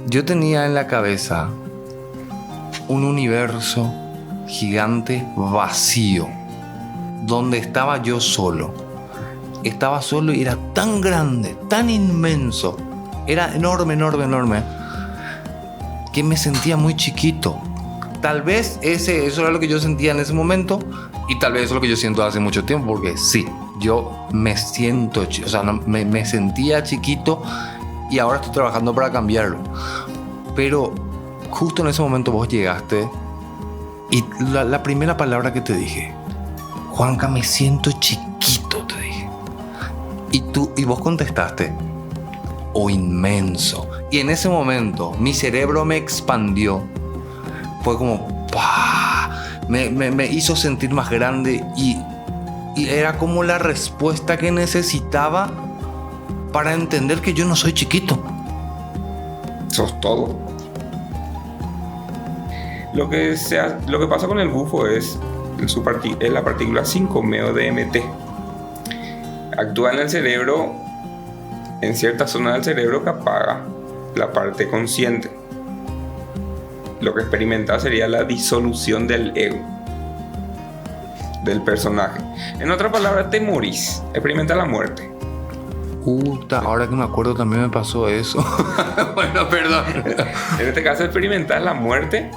Yo tenía en la cabeza un universo gigante vacío, donde estaba yo solo. Estaba solo y era tan grande, tan inmenso, era enorme, enorme, enorme, que me sentía muy chiquito. Tal vez eso era lo que yo sentía en ese momento, y tal vez eso es lo que yo siento hace mucho tiempo, porque sí, yo me siento, o sea, me sentía chiquito y ahora estoy trabajando para cambiarlo. Pero justo en ese momento vos llegaste y la primera palabra que te dije: Juanca, me siento chiquito, te dije. Y vos contestaste: oh, inmenso. Y en ese momento mi cerebro me expandió. Fue como ¡pah! Me hizo sentir más grande y era como la respuesta que necesitaba para entender que yo no soy chiquito. Sos todo. Lo que pasa con el bufo es la partícula 5-MeO-DMT. Actúa en el cerebro, en cierta zona del cerebro que apaga la parte consciente. Lo que experimenta sería la disolución del ego, del personaje. En otras palabras, te morís, experimenta la muerte. Ahora que me acuerdo también me pasó eso. Bueno, perdón. En este caso, experimentar la muerte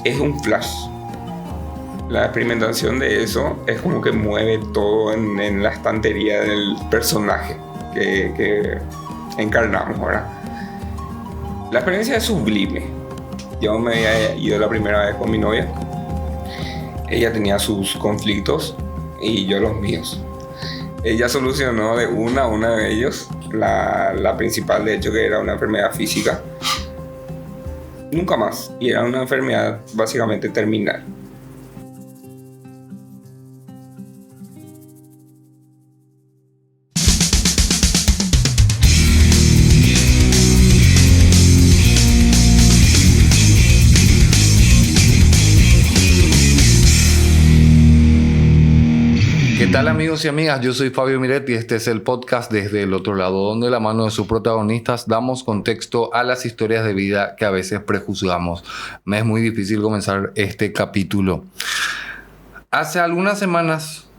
es un flash. La experimentación de eso es como que mueve todo en la estantería del personaje que encarnamos, ¿verdad? La experiencia es sublime. Yo me había ido la primera vez con mi novia. Ella tenía sus conflictos y yo los míos. Ella solucionó de uno de ellos, la principal, de hecho, que era una enfermedad física. Nunca más. Y era una enfermedad básicamente terminal. ¿Qué tal, amigos y amigas? Yo soy Fabio Miret y este es el podcast Desde el Otro Lado, donde de la mano de sus protagonistas damos contexto a las historias de vida que a veces prejuzgamos. Me es muy difícil comenzar este capítulo. Hace algunas semanas,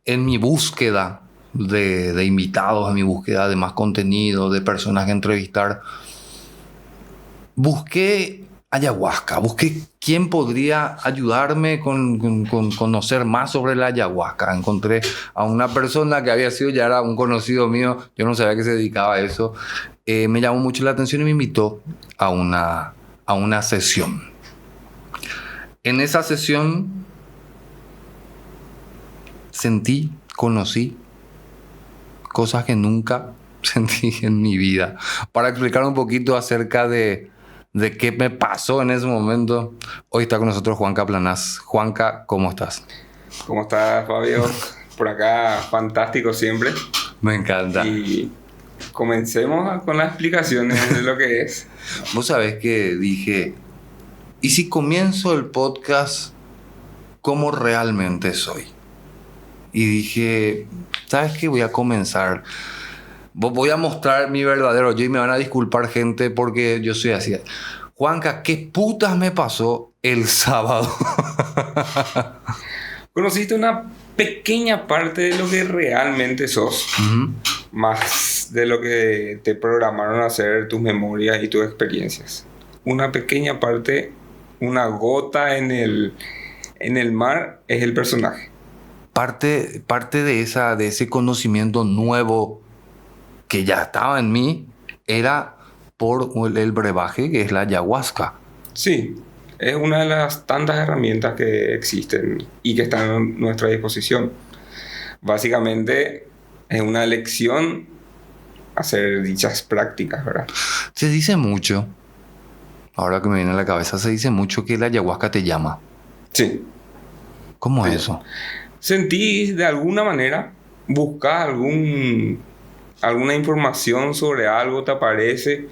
en mi búsqueda de invitados, en mi búsqueda de más contenido, de personas que entrevistar, busqué ayahuasca, busqué quién podría ayudarme con conocer más sobre la ayahuasca. Encontré a una persona que había sido, ya era un conocido mío, yo no sabía que se dedicaba a eso. Me llamó mucho la atención y me invitó a una sesión. En esa sesión conocí cosas que nunca sentí en mi vida. Para explicar un poquito acerca de qué me pasó en ese momento, hoy está con nosotros Juanca Planás. Juanca, ¿cómo estás? ¿Cómo estás, Fabio? Por acá, fantástico siempre. Me encanta. Y comencemos con las explicaciones de lo que es. Vos sabés que dije, ¿y si comienzo el podcast como realmente soy? Y dije, ¿sabes qué? Voy a comenzar. Voy a mostrar mi verdadero yo y me van a disculpar, gente, porque yo soy así. Juanca, ¿qué putas me pasó el sábado? Conociste una pequeña parte de lo que realmente sos. Uh-huh. Más de lo que te programaron a hacer tus memorias y tus experiencias. Una pequeña parte, una gota en el mar es el personaje. Parte de ese conocimiento nuevo que ya estaba en mí era por el brebaje que es la ayahuasca. Sí, es una de las tantas herramientas que existen y que están a nuestra disposición. Básicamente es una elección hacer dichas prácticas, ¿verdad? Se dice mucho, ahora que me viene a la cabeza, se dice mucho que la ayahuasca te llama. Sí. ¿Cómo es eso? Sentís de alguna manera, buscas alguna información sobre algo, te aparece,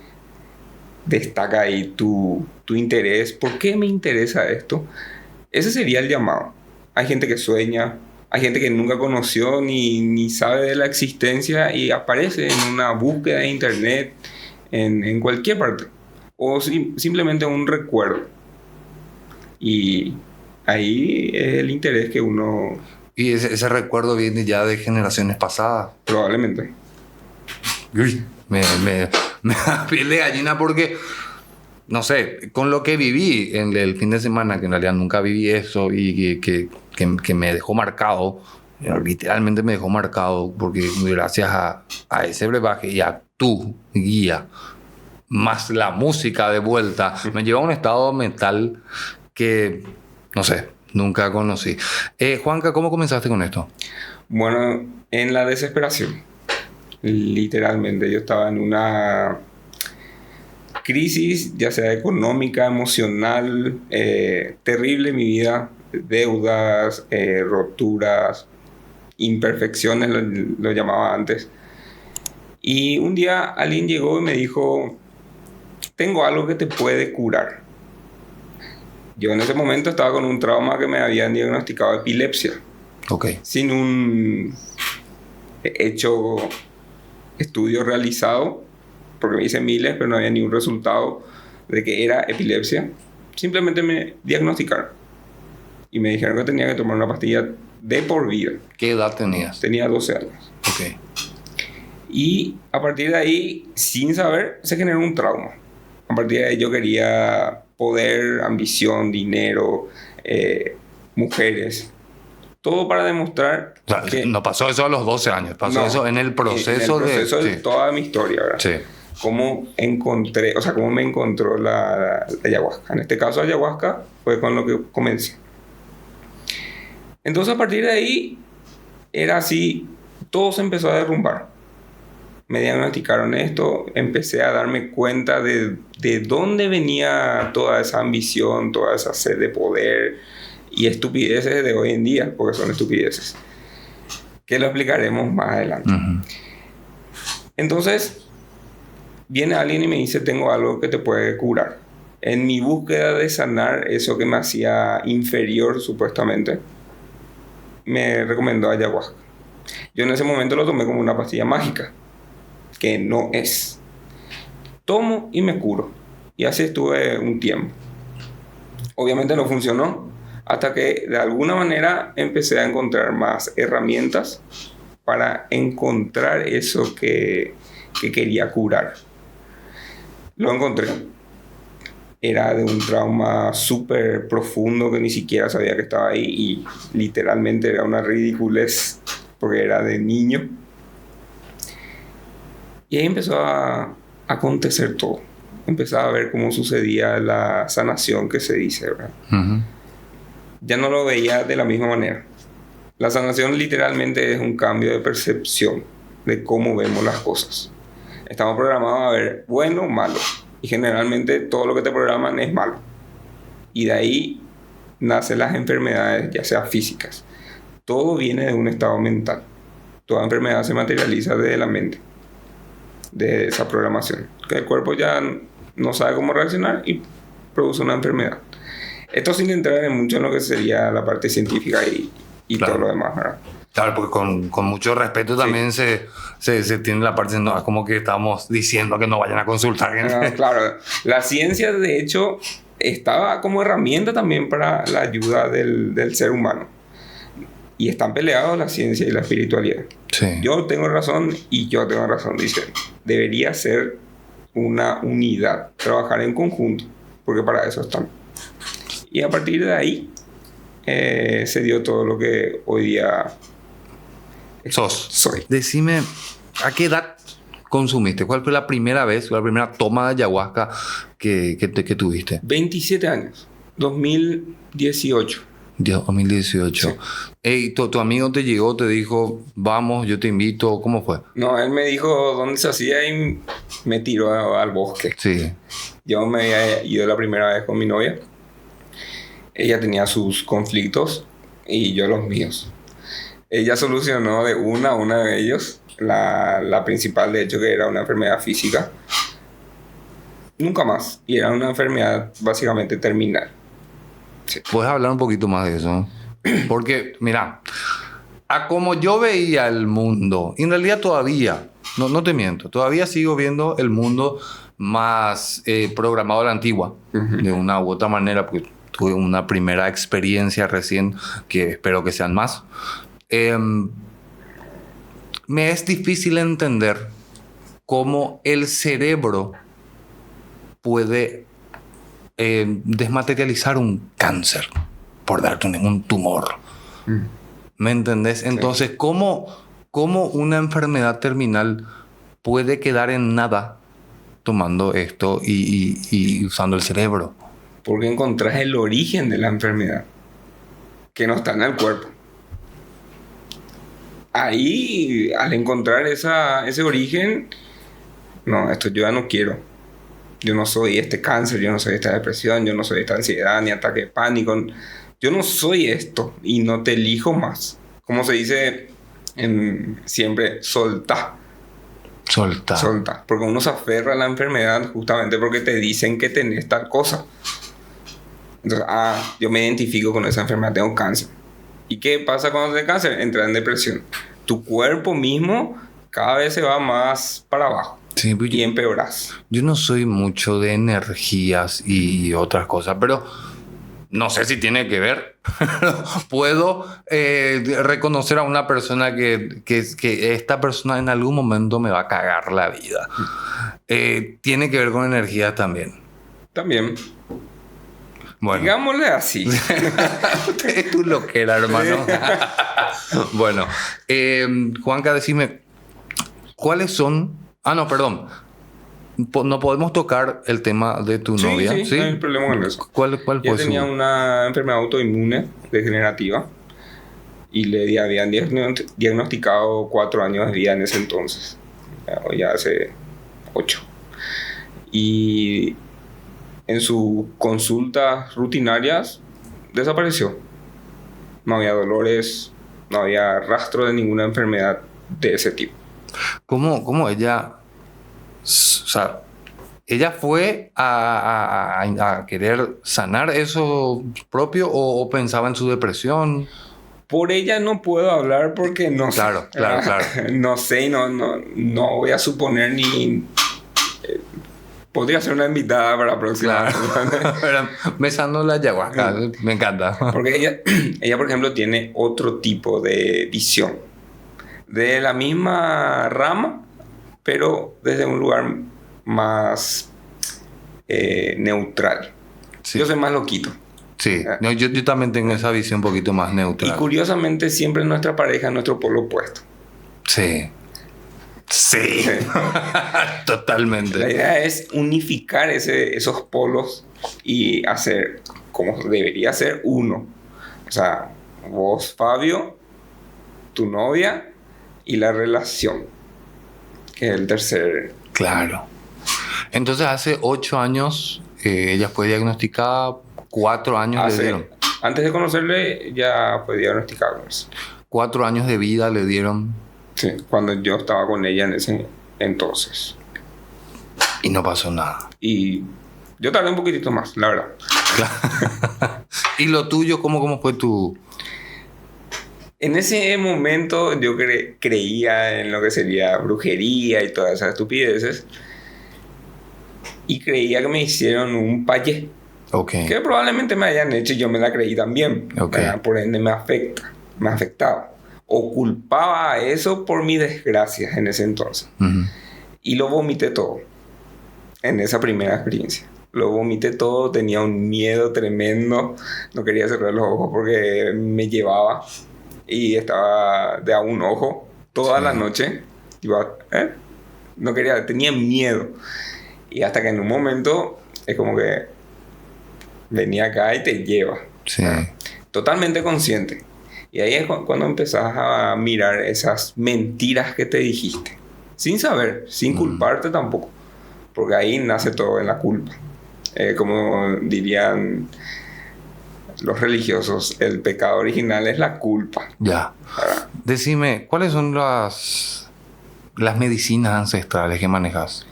destaca ahí tu interés. ¿Por qué me interesa esto? Ese sería el llamado. Hay gente que sueña, hay gente que nunca conoció ni sabe de la existencia y aparece en una búsqueda de internet, en cualquier parte. O simplemente un recuerdo. Y ahí es el interés que uno... Y ese recuerdo viene ya de generaciones pasadas. Probablemente. Uy, me da piel de gallina porque, no sé, con lo que viví en el fin de semana, que en realidad nunca viví eso y que me dejó marcado, literalmente me dejó marcado, porque gracias a ese brebaje y a tu guía, más la música de vuelta, me lleva a un estado mental que, no sé, nunca conocí. Juanca, ¿cómo comenzaste con esto? Bueno, en la desesperación. Literalmente, yo estaba en una crisis, ya sea económica, emocional, terrible en mi vida, deudas, roturas, imperfecciones, lo llamaba antes. Y un día alguien llegó y me dijo, tengo algo que te puede curar. Yo en ese momento estaba con un trauma que me habían diagnosticado epilepsia. Ok. Sin un hecho estudio realizado, porque me hice miles, pero no había ni un resultado de que era epilepsia. Simplemente me diagnosticaron y me dijeron que tenía que tomar una pastilla de por vida. ¿Qué edad tenías? Tenía 12 años. Ok. Y a partir de ahí, sin saber, se generó un trauma. A partir de ahí yo quería poder, ambición, dinero, mujeres. Todo para demostrar O sea, que... no pasó eso a los 12 años, pasó eso en el proceso, en el proceso de sí. toda mi historia, ¿verdad? Sí. Cómo encontré, o sea, cómo me encontró la ayahuasca. En este caso, ayahuasca fue con lo que comencé. Entonces, a partir de ahí, era así, todo se empezó a derrumbar. Me diagnosticaron esto, empecé a darme cuenta de dónde venía toda esa ambición, toda esa sed de poder y estupideces de hoy en día, porque son estupideces, que lo explicaremos más adelante. Uh-huh. Entonces, viene alguien y me dice, tengo algo que te puede curar. En mi búsqueda de sanar eso que me hacía inferior, supuestamente, me recomendó ayahuasca. Yo en ese momento lo tomé como una pastilla mágica, que no es. Tomo y me curo. Y así estuve un tiempo. Obviamente no funcionó, hasta que de alguna manera empecé a encontrar más herramientas para encontrar eso que quería curar. Lo encontré. Era de un trauma súper profundo que ni siquiera sabía que estaba ahí y literalmente era una ridiculez porque era de niño. Y ahí empezó a acontecer todo. Empezaba a ver cómo sucedía la sanación que se dice, ¿verdad? Uh-huh. Ya no lo veía de la misma manera. La sanación literalmente es un cambio de percepción de cómo vemos las cosas. Estamos programados a ver bueno o malo. Y generalmente todo lo que te programan es malo. Y de ahí nacen las enfermedades, ya sea físicas. Todo viene de un estado mental. Toda enfermedad se materializa desde la mente, de esa programación. Que el cuerpo ya no sabe cómo reaccionar y produce una enfermedad. Esto sin entrar en mucho en lo que sería la parte científica y claro, todo lo demás, ¿verdad? Claro, porque con mucho respeto también sí. se tiene la parte, no, es como que estamos diciendo que no vayan a consultar. Claro, la ciencia de hecho estaba como herramienta también para la ayuda del ser humano. Y están peleados la ciencia y la espiritualidad. Sí. Yo tengo razón y yo tengo razón, dicen. Debería ser una unidad, trabajar en conjunto, porque para eso están. Y a partir de ahí se dio todo lo que hoy día soy. Decime, ¿a qué edad consumiste? ¿Cuál fue la primera vez, la primera toma de ayahuasca que tuviste? 27 años, 2018. 2018. Sí. Hey, tu amigo te llegó, te dijo, vamos, yo te invito, ¿cómo fue? No, él me dijo dónde se hacía y me tiró al bosque. Sí. Yo me había ido la primera vez con mi novia. Ella tenía sus conflictos y yo los míos. Ella solucionó de una de ellos, la principal de hecho, que era una enfermedad física. Nunca más. Y era una enfermedad básicamente terminal. Sí. ¿Puedes hablar un poquito más de eso? Porque, mira, a como yo veía el mundo, en realidad todavía, no te miento, todavía sigo viendo el mundo más programado a la antigua, de una u otra manera, porque tuve una primera experiencia recién, que espero que sean más. Me es difícil entender cómo el cerebro puede desmaterializar un cáncer, por darte un tumor. ¿Me entendés? Entonces, sí. ¿Cómo una enfermedad terminal puede quedar en nada tomando esto y usando el cerebro? Porque encontrás el origen de la enfermedad, que no está en el cuerpo. Ahí, al encontrar ese origen, no, esto yo ya no quiero. Yo no soy este cáncer, yo no soy esta depresión, yo no soy esta ansiedad ni ataque de pánico. Yo no soy esto y no te elijo más. Como se dice siempre, soltá. Soltá. Porque uno se aferra a la enfermedad justamente porque te dicen que tenés tal cosa. Entonces, yo me identifico con esa enfermedad, tengo cáncer. ¿Y qué pasa cuando tienes cáncer? Entras en depresión. Tu cuerpo mismo cada vez se va más para abajo. Sí, y empeoras. Yo no soy mucho de energías y otras cosas, pero no sé si tiene que ver. Puedo reconocer a una persona que esta persona en algún momento me va a cagar la vida. Tiene que ver con energías también. También. Bueno. Digámosle así. Es tu loquera, hermano. Bueno, Juanca, decime, ¿cuáles son? No, perdón. No podemos tocar el tema de tu novia. Sí, no hay problema con eso. ¿Cuál fue Ella tenía una enfermedad autoinmune degenerativa y le habían diagnosticado 4 años de vida en ese entonces. Ya hace 8. Y en sus consultas rutinarias desapareció. No había dolores, no había rastro de ninguna enfermedad de ese tipo. ¿Cómo ella? O sea, ¿ella fue a querer sanar eso propio o pensaba en su depresión? Por ella no puedo hablar porque no sé. Claro. No sé y no voy a suponer ni... podría ser una invitada para la próxima. Claro. Besando la ayahuasca. Me encanta. Porque ella, por ejemplo, tiene otro tipo de visión. De la misma rama, pero desde un lugar más neutral. Sí. Yo soy más loquito. Sí, yo también tengo esa visión un poquito más neutral. Y curiosamente siempre nuestra pareja es nuestro polo opuesto. Sí. Totalmente. La idea es unificar esos polos y hacer como debería ser uno. O sea, vos, Fabio, tu novia y la relación, que es el tercer. Claro. Entonces hace 8 años ella fue diagnosticada, 4 años le dieron. Antes de conocerle ya fue diagnosticada. 4 años de vida le dieron. Sí, cuando yo estaba con ella en ese entonces. Y no pasó nada. Y yo tardé un poquitito más, la verdad. ¿Y lo tuyo, cómo fue tu...? En ese momento yo creía en lo que sería brujería y todas esas estupideces. Y creía que me hicieron un payé. Okay. Que probablemente me hayan hecho y yo me la creí también. Okay. Por ende me afectaba. O culpaba a eso por mis desgracias en ese entonces. Uh-huh. Y lo vomité todo. En esa primera experiencia. Lo vomité todo, tenía un miedo tremendo. No quería cerrar los ojos porque me llevaba. Y estaba de a un ojo toda la noche. No quería, tenía miedo. Y hasta que en un momento es como que venía acá y te lleva. Sí. Totalmente consciente. Y ahí es cuando empezás a mirar esas mentiras que te dijiste. Sin saber, sin culparte tampoco. Porque ahí nace todo en la culpa. Como dirían los religiosos, el pecado original es la culpa. Ya. Decime, ¿cuáles son las medicinas ancestrales que manejas?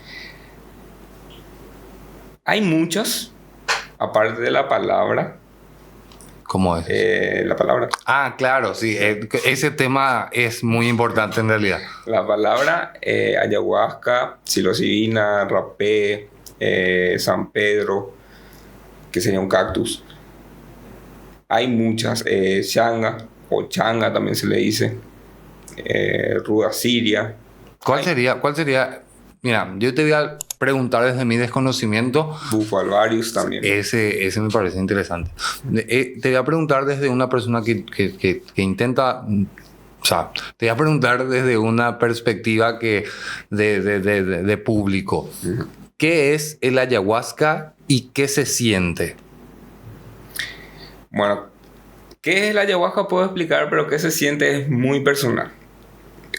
Hay muchas, aparte de la palabra. ¿Cómo es? La palabra. Claro, sí. Ese tema es muy importante en realidad. La palabra, ayahuasca, psilocibina, rapé, San Pedro, que sería un cactus. Hay muchas, changa o changa también se le dice, ruda siria. ¿Cuál sería? Mira, yo te voy a preguntar desde mi desconocimiento. Bufo alvarius también. Ese me parece interesante. Te voy a preguntar desde una persona que intenta... O sea, te voy a preguntar desde una perspectiva de público. Uh-huh. ¿Qué es el ayahuasca y qué se siente? Bueno, ¿qué es la ayahuasca? Puedo explicar, pero qué se siente es muy personal.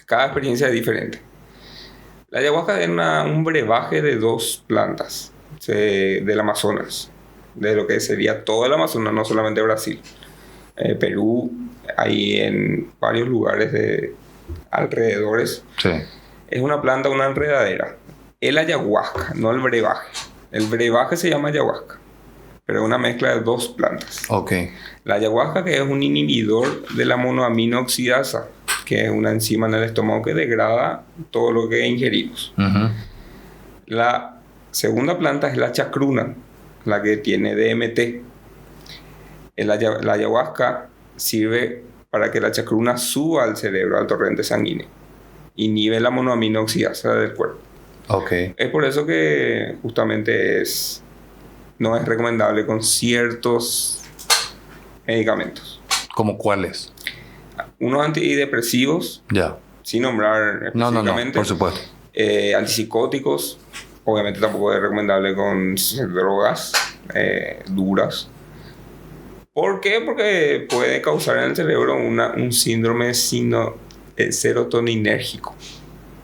Cada experiencia es diferente. La ayahuasca es un brebaje de 2 plantas del Amazonas, de lo que sería todo el Amazonas, no solamente Brasil. Perú, hay en varios lugares de alrededores. Sí. Es una planta, una enredadera. El ayahuasca, no el brebaje. El brebaje se llama ayahuasca, pero es una mezcla de 2 plantas. Ok. La ayahuasca, que es un inhibidor de la monoamino oxidasa, que es una enzima en el estómago que degrada todo lo que ingerimos. Uh-huh. La segunda planta es la chacruna, la que tiene DMT. La ayahuasca sirve para que la chacruna suba al cerebro, al torrente sanguíneo. Inhibe la monoamino oxidasa del cuerpo. Ok. Es por eso que justamente no es recomendable con ciertos medicamentos. ¿Cómo cuáles? Unos antidepresivos, Ya. sin nombrar específicamente. No, por supuesto. Antipsicóticos, obviamente tampoco es recomendable con drogas duras. ¿Por qué? Porque puede causar en el cerebro un síndrome serotoninérgico.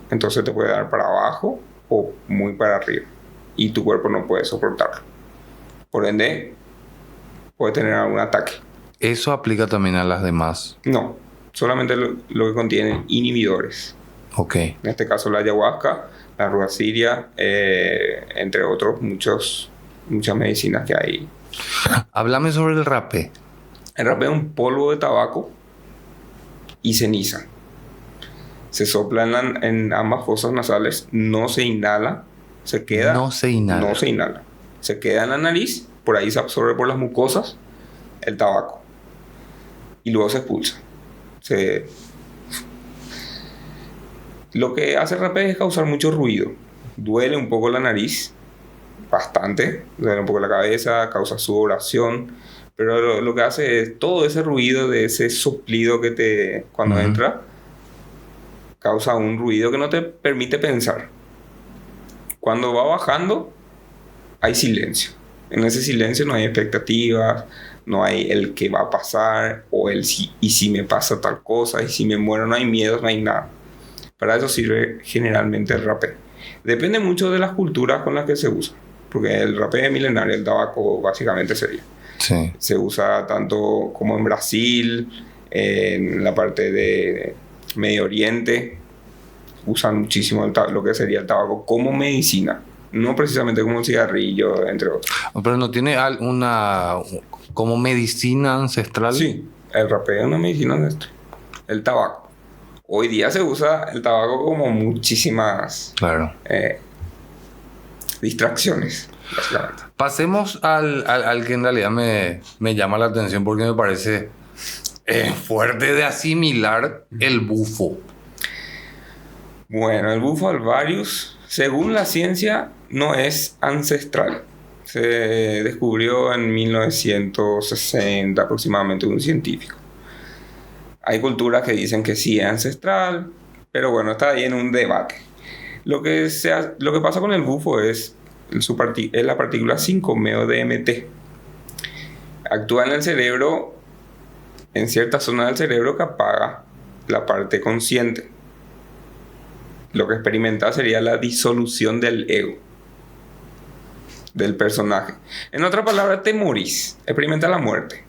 Entonces te puede dar para abajo o muy para arriba. Y tu cuerpo no puede soportarlo. Por ende, puede tener algún ataque. ¿Eso aplica también a las demás? No, solamente lo que contienen inhibidores. Ok. En este caso la ayahuasca, la ruda siria, entre otros muchas medicinas que hay. Háblame sobre el rapé. El rapé es un polvo de tabaco y ceniza. Se sopla en ambas fosas nasales, no se inhala, se queda. No se inhala. No se inhala. Se queda en la nariz, por ahí se absorbe por las mucosas el tabaco y luego se expulsa. Lo que hace el rapé es causar mucho ruido. Duele un poco la nariz, bastante, duele un poco la cabeza, causa sudoración, pero lo que hace es todo ese ruido de ese soplido que cuando entra, causa un ruido que no te permite pensar. Cuando va bajando, hay silencio. En ese silencio no hay expectativas, no hay el que va a pasar, o el si me pasa tal cosa, y si me muero, no hay miedo, no hay nada. Para eso sirve generalmente el rapé. Depende mucho de las culturas con las que se usa, porque el rapé es milenario, el tabaco básicamente sería. Sí. Se usa tanto como en Brasil, en la parte de Medio Oriente, usan muchísimo lo que sería el tabaco como medicina, no precisamente como un cigarrillo, entre otros. Pero no tiene alguna como medicina ancestral. Sí, el rapé es una medicina ancestral. El tabaco. Hoy día se usa el tabaco como muchísimas distracciones, básicamente. Pasemos al que en realidad me llama la atención porque me parece fuerte de asimilar, el bufo. Bueno, el bufo alvarius, según la ciencia, no es ancestral. Se descubrió en 1960 aproximadamente un científico. Hay culturas que dicen que sí es ancestral, pero bueno, está ahí en un debate. Lo que pasa con el bufo es la partícula 5-meo-DMT. Actúa en el cerebro, en cierta zona del cerebro que apaga la parte consciente. Lo que experimenta sería la disolución del ego, del personaje. En otras palabras, te morís, experimenta la muerte.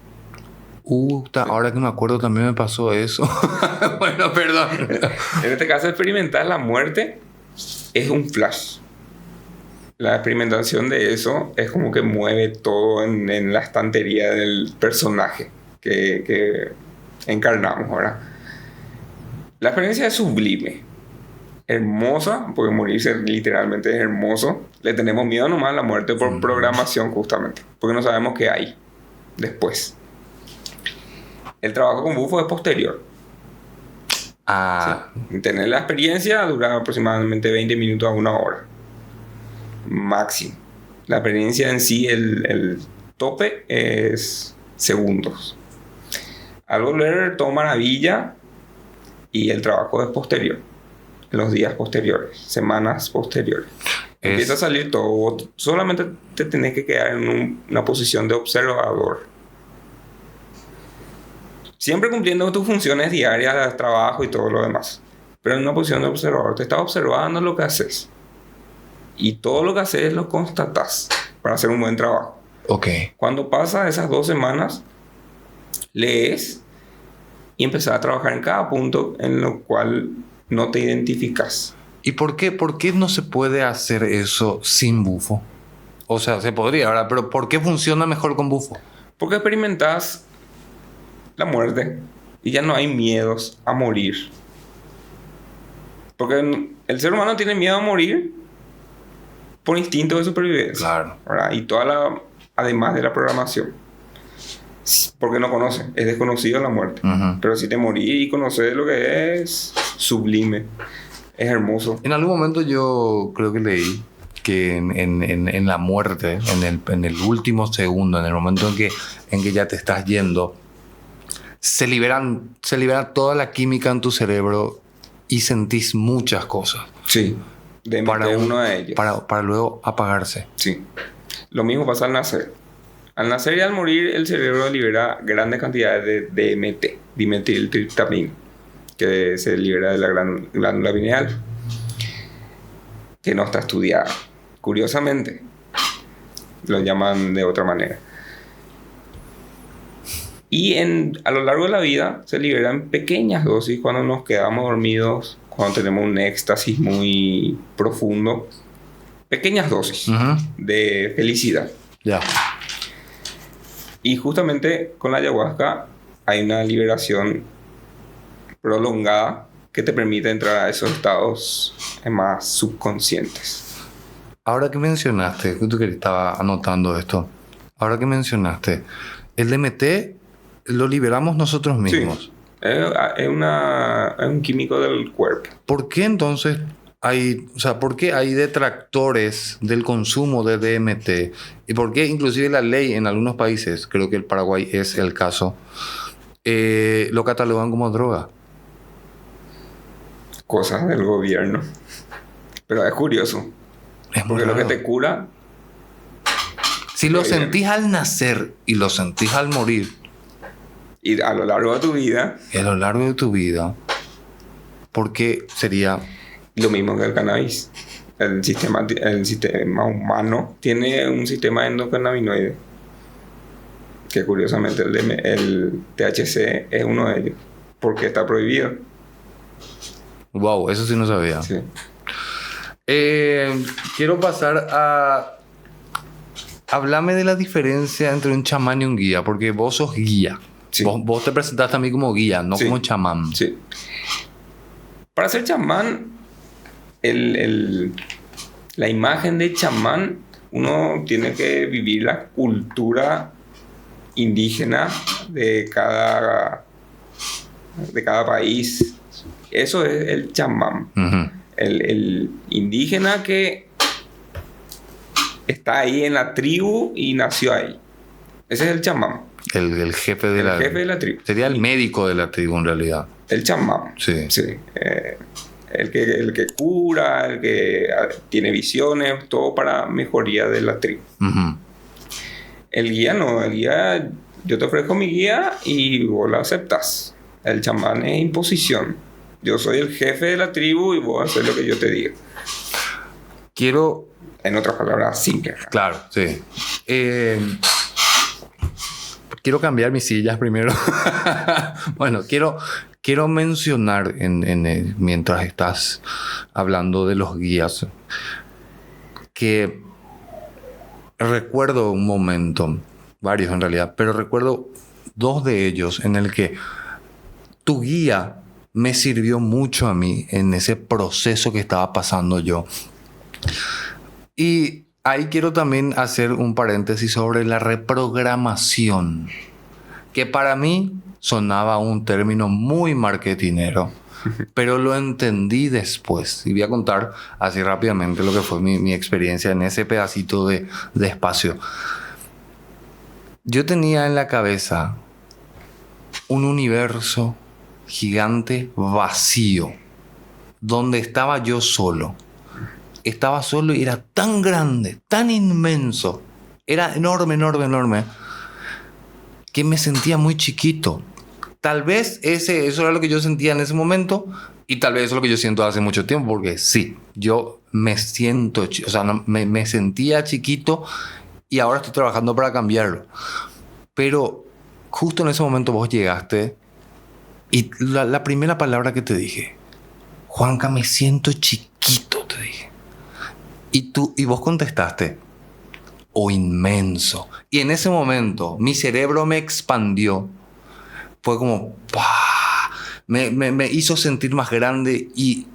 Ahora que me acuerdo también me pasó eso. Bueno, perdón. En este caso, experimentar la muerte es un flash. La experimentación de eso es como que mueve todo en la estantería del personaje que encarnamos ahora. La experiencia es sublime, hermosa, porque morirse literalmente es hermoso. Le tenemos miedo nomás a la muerte por programación, justamente. Porque no sabemos qué hay después. El trabajo con bufo es posterior. Ah, Sí. Tener la experiencia dura aproximadamente 20 minutos a 1 hora. Máximo. La experiencia en sí, el tope es segundos. Al volver, todo maravilla y el trabajo es posterior. En los días posteriores, semanas posteriores. Empieza a salir todo. Solamente te tenés que quedar en una posición de observador. Siempre cumpliendo tus funciones diarias, trabajo y todo lo demás. Pero en una posición de observador. Te estás observando lo que haces. Y todo lo que haces lo constatás para hacer un buen trabajo. ok. Cuando pasa esas 2 semanas, lees y empezás a trabajar en cada punto en lo cual no te identificas. ¿Y por qué no se puede hacer eso sin bufo? O sea, se podría, ¿verdad? Pero ¿por qué funciona mejor con bufo? Porque experimentás la muerte y ya no hay miedos a morir. Porque el ser humano tiene miedo a morir por instinto de supervivencia. Claro. ¿Verdad? Y además de la programación. Porque no conoce, es desconocido la muerte. Uh-huh. Pero si te morís y conoces lo que es sublime, es hermoso. En algún momento yo creo que leí que en la muerte, en el último segundo, en el momento en que ya te estás yendo, se libera toda la química en tu cerebro y sentís muchas cosas. Sí, DMT Para es uno de ellos. Para luego apagarse. Sí. Lo mismo pasa al nacer. Al nacer y al morir, el cerebro libera grandes cantidades de DMT, dimetiltriptamina, que se libera de la glándula pineal, que no está estudiada. Curiosamente, lo llaman de otra manera. Y a lo largo de la vida se liberan pequeñas dosis cuando nos quedamos dormidos, cuando tenemos un éxtasis muy profundo. Pequeñas dosis Uh-huh. de felicidad. Ya. Y justamente con la ayahuasca hay una liberación prolongada que te permite entrar a esos estados más subconscientes. Ahora que mencionaste, tú que estaba anotando esto, ahora que mencionaste, el DMT lo liberamos nosotros mismos. Sí, es un químico del cuerpo. ¿Por qué entonces por qué hay detractores del consumo de DMT? ¿Y por qué inclusive la ley en algunos países, creo que el Paraguay es el caso, lo catalogan como droga? Cosas del gobierno. Pero es curioso. Es muy Porque lo que raro. te cura... Si lo Está bien. sentís al nacer y lo sentís al morir, Y a lo largo de tu vida, y a lo largo de tu vida, ¿por qué sería? lo mismo que el cannabis. El sistema humano tiene un sistema endocannabinoide. Que curiosamente el THC es uno de ellos. Porque está prohibido. Wow, eso sí no sabía. Sí. Quiero pasar a... Háblame de la diferencia entre un chamán y un guía, porque vos sos guía. Sí. Vos te presentaste a mí como guía, no Sí. como chamán. Sí. Para ser chamán, la imagen de chamán, uno tiene que vivir la cultura indígena de cada país. Eso es el chamán. Uh-huh. El indígena que está ahí en la tribu y nació ahí. Ese es el chamán. El jefe de El jefe de la tribu. Sería el médico de la tribu en realidad. El chamán. Sí. Sí. El que cura, el que tiene visiones, todo para mejoría de la tribu. Uh-huh. El guía no, el guía, yo te ofrezco mi guía y vos la aceptas. El chamán es imposición. Yo soy el jefe de la tribu y vos haces lo que yo te diga. Quiero... En otras palabras, simple. Claro, sí. Quiero cambiar mis sillas primero. Bueno, quiero mencionar mientras estás hablando de los guías que recuerdo un momento, varios en realidad, pero recuerdo 2 de ellos en el que tu guía me sirvió mucho a mí en ese proceso que estaba pasando yo. Y ahí quiero también hacer un paréntesis sobre la reprogramación, que para mí sonaba un término muy marketinero, pero lo entendí después. Y voy a contar así rápidamente lo que fue mi experiencia en ese pedacito de espacio. Yo tenía en la cabeza un universo gigante vacío, donde estaba yo solo. Estaba solo y era tan grande, tan inmenso, era enorme, enorme, enorme, que me sentía muy chiquito. Tal vez eso era lo que yo sentía en ese momento, y tal vez eso es lo que yo siento hace mucho tiempo, porque sí, yo me siento, o sea, no, me sentía chiquito y ahora estoy trabajando para cambiarlo. Pero justo en ese momento vos llegaste y la primera palabra que te dije, Juanca, me siento chiquito, te dije. Y vos contestaste, o inmenso. Y en ese momento mi cerebro me expandió. Fue como, ¡pah! Me hizo sentir más grande y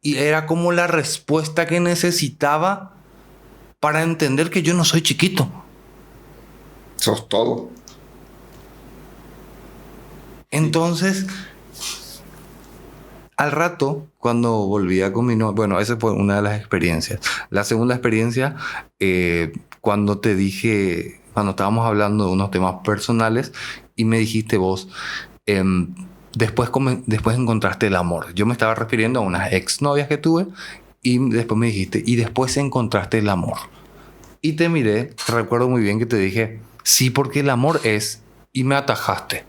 era como la respuesta que necesitaba para entender que yo no soy chiquito. Sos todo. Entonces, al rato, cuando volvía con mi novia, bueno, esa fue una de las experiencias. La segunda experiencia, cuando te dije, cuando estábamos hablando de unos temas personales y me dijiste vos, después encontraste el amor. Yo me estaba refiriendo a unas exnovias que tuve y después me dijiste, y después encontraste el amor. Y te miré, recuerdo muy bien que te dije, sí, porque el amor es, y me atajaste.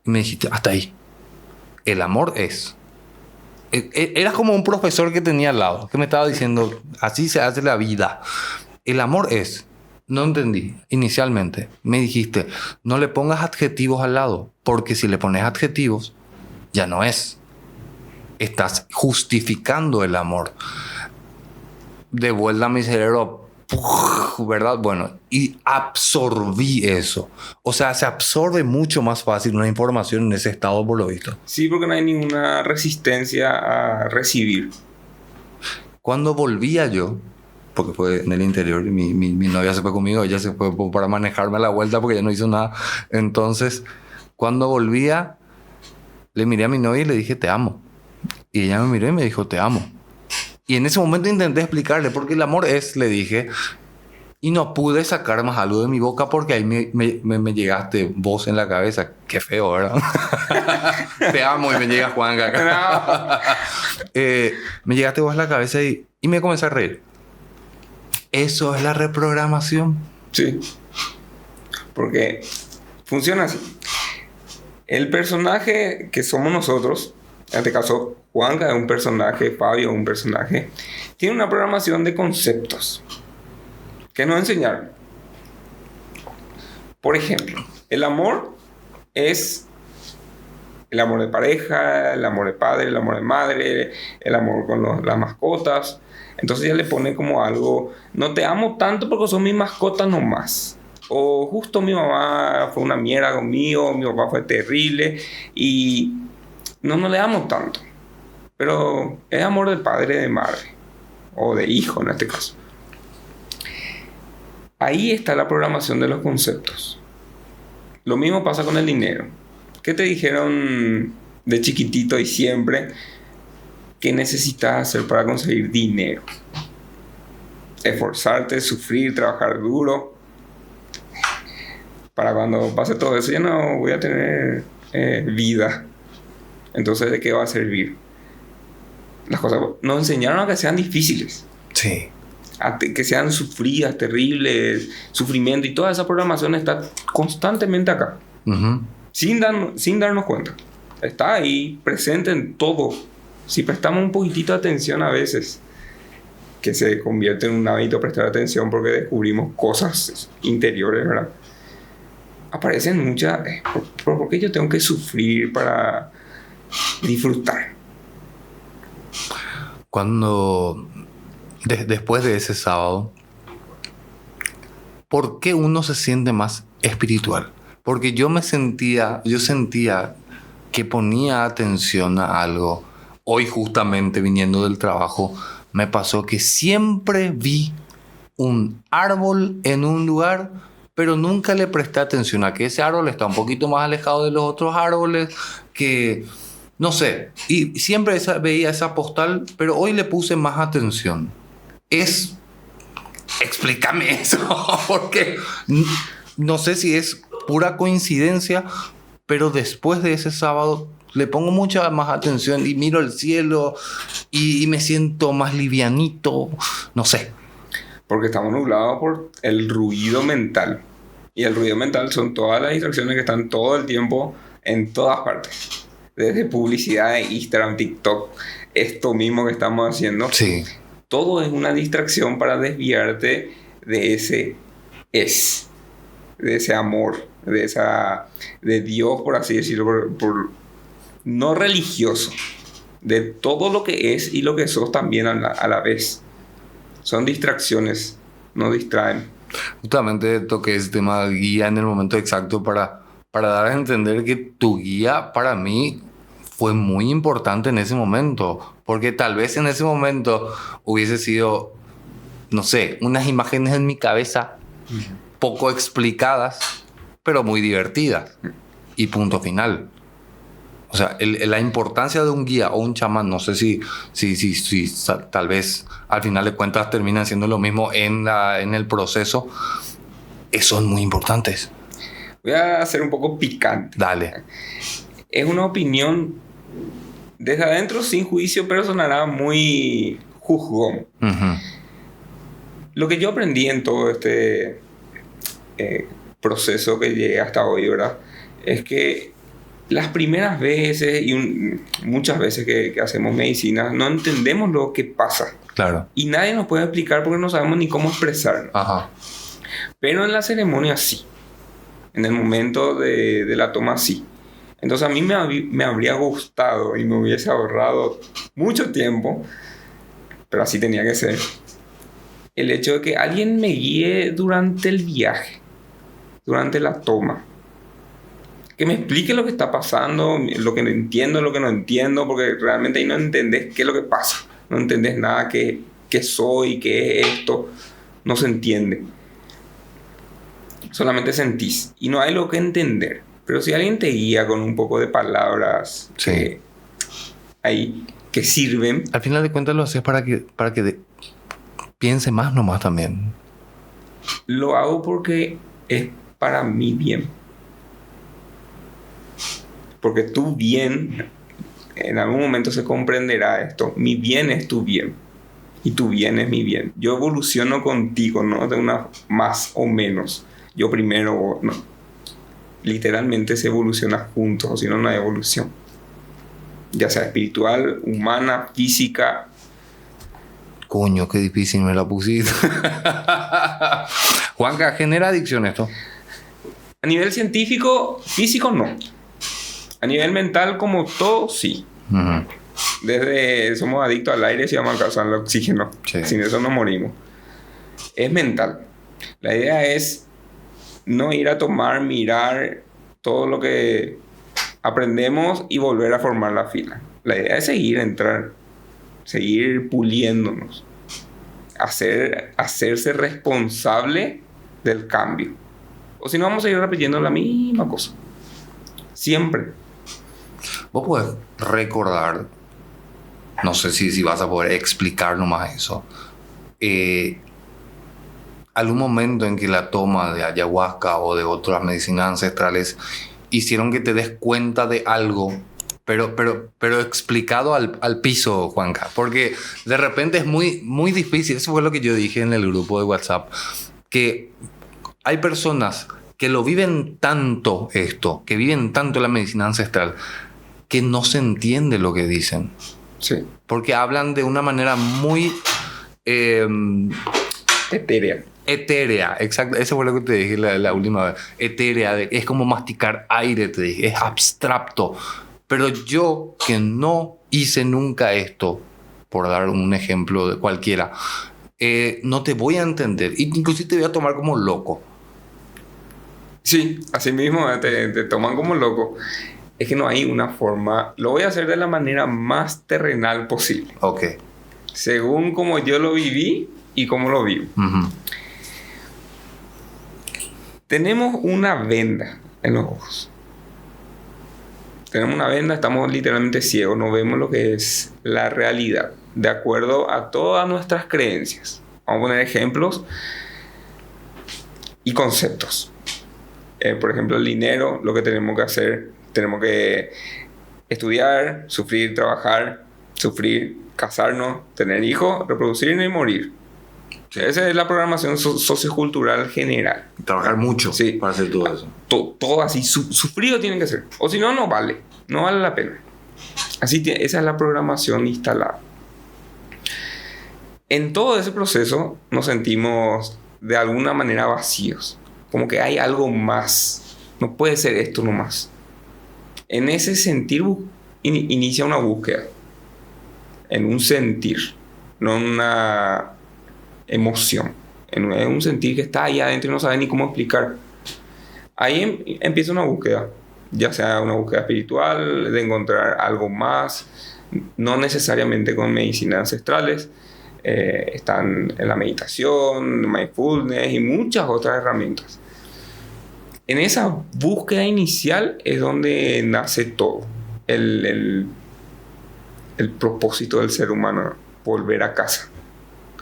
Y me dijiste, hasta ahí. El amor es. Eras como un profesor que tenía al lado, que me estaba diciendo, así se hace la vida. El amor es. No entendí inicialmente. Me dijiste, no le pongas adjetivos al lado, porque si le pones adjetivos, ya no es. Estás justificando el amor. De vuelta a mi cerebro, ¿verdad? Bueno, y absorbí eso. O sea, se absorbe mucho más fácil una información en ese estado, por lo visto. Sí, porque no hay ninguna resistencia a recibir. Cuando volvía yo, porque fue en el interior, mi novia se fue conmigo, ella se fue para manejarme a la vuelta porque ella no hizo nada. Entonces, cuando volvía, le miré a mi novia y le dije, te amo. Y ella me miró y me dijo, te amo. Y en ese momento intenté explicarle, porque el amor es, le dije, y no pude sacar más algo de mi boca porque ahí me llegaste vos en la cabeza. Qué feo, ¿verdad? Te amo y me llega Juan acá. Me llegaste vos en la cabeza y me comencé a reír. Eso es la reprogramación. Sí. Porque funciona así. El personaje que somos nosotros, en este caso Juanca es un personaje, Fabio es un personaje, tiene una programación de conceptos que nos enseñaron. Por ejemplo, el amor es el amor de pareja, el amor de padre, el amor de madre, el amor con las mascotas. Entonces ya le pone como algo, no te amo tanto porque son mis mascotas nomás. O justo mi mamá fue una mierda conmigo, mi papá fue terrible y no le amo tanto. Pero es amor de padre, de madre o de hijo en este caso. Ahí está la programación de los conceptos. Lo mismo pasa con el dinero. ¿Qué te dijeron de chiquitito y siempre? ¿Qué necesitas hacer para conseguir dinero? Esforzarte, sufrir, trabajar duro. Para cuando pase todo eso ya no voy a tener vida. Entonces, ¿de qué va a servir? Las cosas nos enseñaron a que sean difíciles. Sí. A que sean sufridas, terribles, sufrimiento, y toda esa programación está constantemente acá. Uh-huh. Sin darnos cuenta. Está ahí, presente en todo. Si prestamos un poquitito de atención a veces, que se convierte en un hábito prestar atención porque descubrimos cosas interiores, ¿verdad? Aparecen muchas... ¿Por qué yo tengo que sufrir para disfrutar? Cuando... después de ese sábado, ¿por qué uno se siente más espiritual? Porque yo sentía que ponía atención a algo. Hoy justamente viniendo del trabajo me pasó que siempre vi un árbol en un lugar, pero nunca le presté atención a que ese árbol está un poquito más alejado de los otros árboles, que no sé, y siempre veía esa postal, pero hoy le puse más atención. Explícame eso, porque no sé si es pura coincidencia, pero después de ese sábado le pongo mucha más atención y miro el cielo y me siento más livianito, no sé. Porque estamos nublados por el ruido mental. Y el ruido mental son todas las distracciones que están todo el tiempo en todas partes. Desde publicidad de Instagram, TikTok, esto mismo que estamos haciendo. Sí. Todo es una distracción para desviarte de de ese amor, de Dios, por así decirlo, no religioso, de todo lo que es y lo que sos también a la vez. Son distracciones, no distraen. Justamente toqué ese tema de guía en el momento exacto para dar a entender que tu guía para mí fue muy importante en ese momento, porque tal vez en ese momento hubiese sido, no sé, unas imágenes en mi cabeza poco explicadas, pero muy divertidas. Y punto final. O sea, la importancia de un guía o un chamán, no sé si tal vez al final de cuentas terminan siendo lo mismo en el proceso, son muy importantes. Voy a ser un poco picante. Dale. Es una opinión desde adentro sin juicio, pero sonará muy juzgón. Uh-huh. Lo que yo aprendí en todo este proceso que llegué hasta hoy, ¿verdad? Es que las primeras veces y muchas veces que hacemos medicina no entendemos lo que pasa. Claro. Y nadie nos puede explicar porque no sabemos ni cómo expresarnos. Ajá. Pero en la ceremonia sí. En el momento de la toma sí. Entonces a mí me habría gustado y me hubiese ahorrado mucho tiempo, pero así tenía que ser, el hecho de que alguien me guíe durante el viaje, durante la toma. Que me explique lo que está pasando, lo que no entiendo, lo que no entiendo, porque realmente ahí no entendés qué es lo que pasa. No entendés nada, qué soy, qué es esto. No se entiende. Solamente sentís. Y no hay lo que entender. Pero si alguien te guía con un poco de palabras sí, que sirven. Al final de cuentas lo haces para que piense más nomás también. Lo hago porque es para mi bien. Porque tu bien, en algún momento se comprenderá esto. Mi bien es tu bien. Y tu bien es mi bien. Yo evoluciono contigo, no de una más o menos. Yo primero, no. Literalmente se evoluciona juntos, o si no, no hay evolución. Ya sea espiritual, humana, física. Coño, qué difícil me la pusiste. Juanca, ¿genera adicción esto? A nivel científico, físico no. A nivel mental, como todo, sí. Uh-huh. Desde somos adictos al aire si vamos a alcanzar el oxígeno. Sí. Sin eso nos morimos. Es mental. La idea es no ir a tomar, mirar todo lo que aprendemos y volver a formar la fila. La idea es entrar, seguir puliéndonos, hacerse responsable del cambio. O si no, vamos a ir repitiendo la misma cosa. Siempre. Vos podés recordar, no sé si vas a poder explicar nomás eso, algún momento en que la toma de ayahuasca o de otras medicinas ancestrales hicieron que te des cuenta de algo, pero explicado al piso, Juanca, porque de repente es muy, muy difícil. Eso fue lo que yo dije en el grupo de WhatsApp, que hay personas que lo viven tanto esto, que viven tanto la medicina ancestral, que no se entiende lo que dicen. Sí. Porque hablan de una manera muy etérea, exacto. Eso fue lo que te dije la última vez. Etérea, es como masticar aire, te dije. Es abstracto. Pero yo, que no hice nunca esto, por dar un ejemplo de cualquiera, no te voy a entender. Inclusive te voy a tomar como loco. Sí, así mismo te toman como loco. Es que no hay una forma. Lo voy a hacer de la manera más terrenal posible. Ok. Según como yo lo viví, y cómo lo vivo. Ujú. Tenemos una venda en los ojos. Tenemos una venda, estamos literalmente ciegos, no vemos lo que es la realidad, de acuerdo a todas nuestras creencias. Vamos a poner ejemplos y conceptos. Por ejemplo, el dinero, lo que tenemos que hacer, tenemos que estudiar, sufrir, trabajar, sufrir, casarnos, tener hijos, reproducirnos y morir. Esa es la programación sociocultural general. Trabajar mucho Sí. para hacer todo eso. Todo así, sufrido tiene que ser. O si no, no vale. No vale la pena. Así esa es la programación instalada. En todo ese proceso nos sentimos de alguna manera vacíos. Como que hay algo más. No puede ser esto nomás. En ese sentir inicia una búsqueda. En un sentir. No en una emoción. En un sentir que está ahí adentro y no sabe ni cómo explicar. Ahí empieza una búsqueda. Ya sea una búsqueda espiritual, de encontrar algo más. No necesariamente con medicinas ancestrales. Están en la meditación, mindfulness y muchas otras herramientas. En esa búsqueda inicial es donde nace todo. El propósito del ser humano, volver a casa.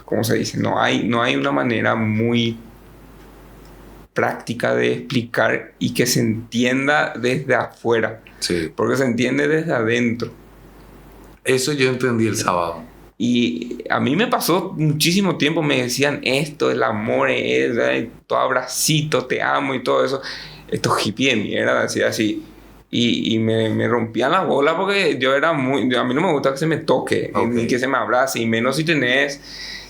Como se dice, no hay una manera muy práctica de explicar y que se entienda desde afuera. Sí. Porque se entiende desde adentro. Eso yo entendí el sábado. Y a mí me pasó muchísimo tiempo, me decían esto, el amor es, todo abracito, te amo y todo eso. Estos hippies de mierda, decía así. Y me rompían la bola porque yo era a mí no me gusta que se me toque, ni que se me abrace, y menos si tenés,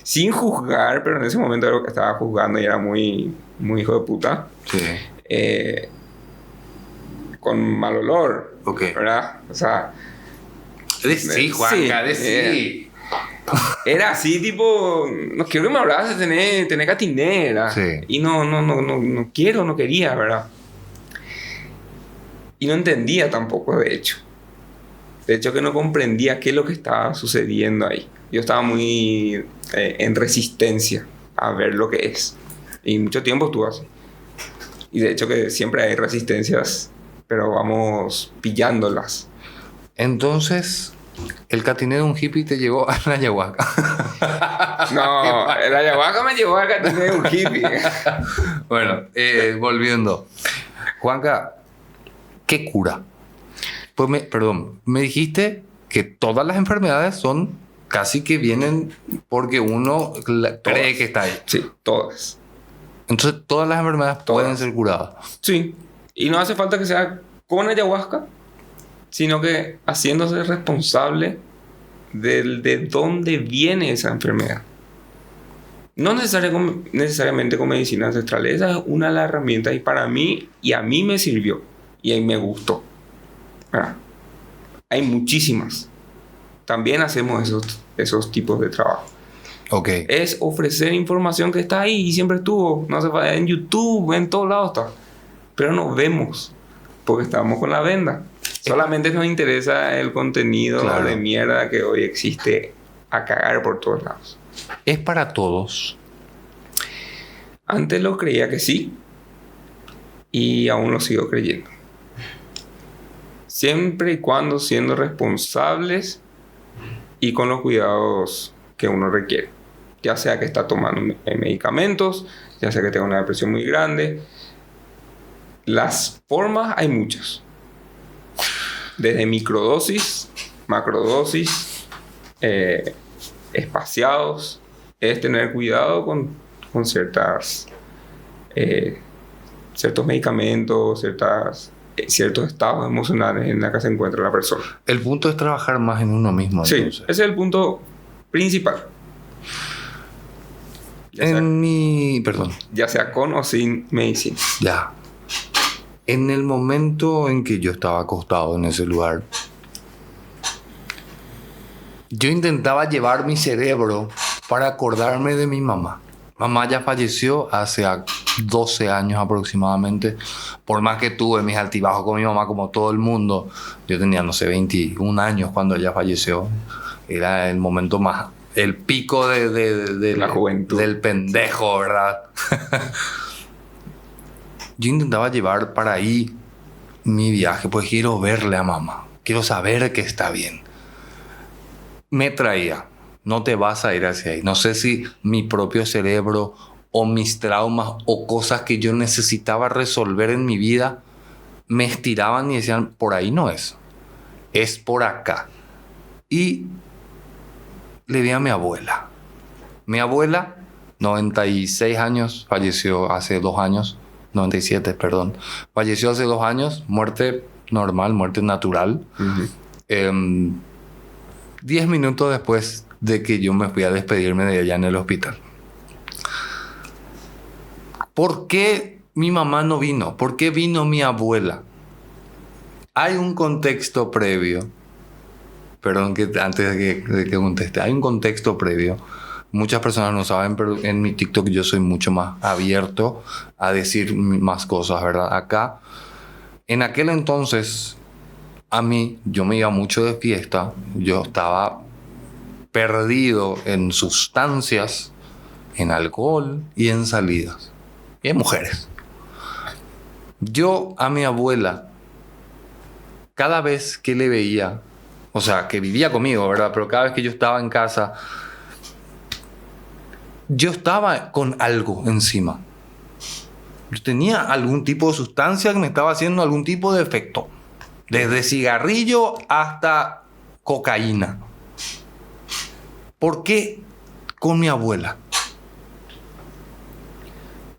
sin juzgar, pero en ese momento era lo que estaba juzgando y era muy, muy hijo de puta. Sí. Con mal olor, Ok. ¿verdad? O sea... Decí, Juanca, decí. Era así, tipo, no quiero que me abraces, tenés catinera. Sí. Y no quiero, no quería, ¿verdad? Y no entendía tampoco, de hecho. De hecho, que no comprendía qué es lo que estaba sucediendo ahí. Yo estaba muy en resistencia a ver lo que es. Y mucho tiempo estuve así. Y de hecho que siempre hay resistencias, pero vamos pillándolas. Entonces, el catiné de un hippie te llevó a la ayahuasca. No, la ayahuasca me llevó al catiné de un hippie. Bueno, volviendo. Juanca, ¿qué cura? Pues me dijiste que todas las enfermedades son casi que vienen porque uno cree que está ahí. Sí, todas. Entonces, todas las enfermedades pueden ser curadas. Sí, y no hace falta que sea con ayahuasca, sino que haciéndose responsable de dónde viene esa enfermedad. No necesariamente con medicina ancestral. Esa es una de las herramientas y para mí, y a mí me sirvió, y a mí me gustó. ¿Verdad? Hay muchísimas. También hacemos esos tipos de trabajo. Ok. Es ofrecer información que está ahí y siempre estuvo. No se va en YouTube, en todos lados está. Pero nos vemos porque estamos con la venda. Solamente nos interesa el contenido de mierda que hoy existe a cagar por todos lados. ¿Es para todos? Antes lo creía que sí y aún lo sigo creyendo. Siempre y cuando siendo responsables y con los cuidados que uno requiere. Ya sea que está tomando medicamentos, ya sea que tenga una depresión muy grande. Las formas hay muchas. Desde microdosis, macrodosis, espaciados. Es tener cuidado con ciertos medicamentos, ciertos estados emocionales en los que se encuentra la persona. El punto es trabajar más en uno mismo. Sí, entonces. ese es el punto principal. Ya sea con o sin medicina. Ya. En el momento en que yo estaba acostado en ese lugar, yo intentaba llevar mi cerebro para acordarme de mi mamá. Mamá ya falleció hace 12 años aproximadamente. Por más que tuve mis altibajos con mi mamá, como todo el mundo, yo tenía, 21 años cuando ella falleció. Era el momento más el pico de La juventud. del pendejo, ¿verdad? Yo intentaba llevar para ahí mi viaje, pues quiero verle a mamá, quiero saber que está bien. Me traía, no te vas a ir hacia ahí. No sé si mi propio cerebro o mis traumas o cosas que yo necesitaba resolver en mi vida me estiraban y decían, por ahí no es por acá. Y le vi a mi abuela. Mi abuela, 96 años, falleció hace 2 años, 97, perdón. Falleció hace 2 años, muerte normal, muerte natural. 10 minutos después de que yo me fui a despedirme de ella en el hospital. ¿Por qué mi mamá no vino? ¿Por qué vino mi abuela? Hay un contexto previo. Perdón, que antes de que conteste, hay un contexto previo. Muchas personas no saben, pero en mi TikTok yo soy mucho más abierto a decir más cosas, ¿verdad? Acá, en aquel entonces, a mí, yo me iba mucho de fiesta. Yo estaba perdido en sustancias, en alcohol y en salidas. Y en mujeres. Yo a mi abuela, cada vez que le veía, o sea, que vivía conmigo, ¿verdad? Pero cada vez que yo estaba en casa, yo estaba con algo encima. Yo tenía algún tipo de sustancia que me estaba haciendo algún tipo de efecto. Desde cigarrillo hasta cocaína. ¿Por qué con mi abuela?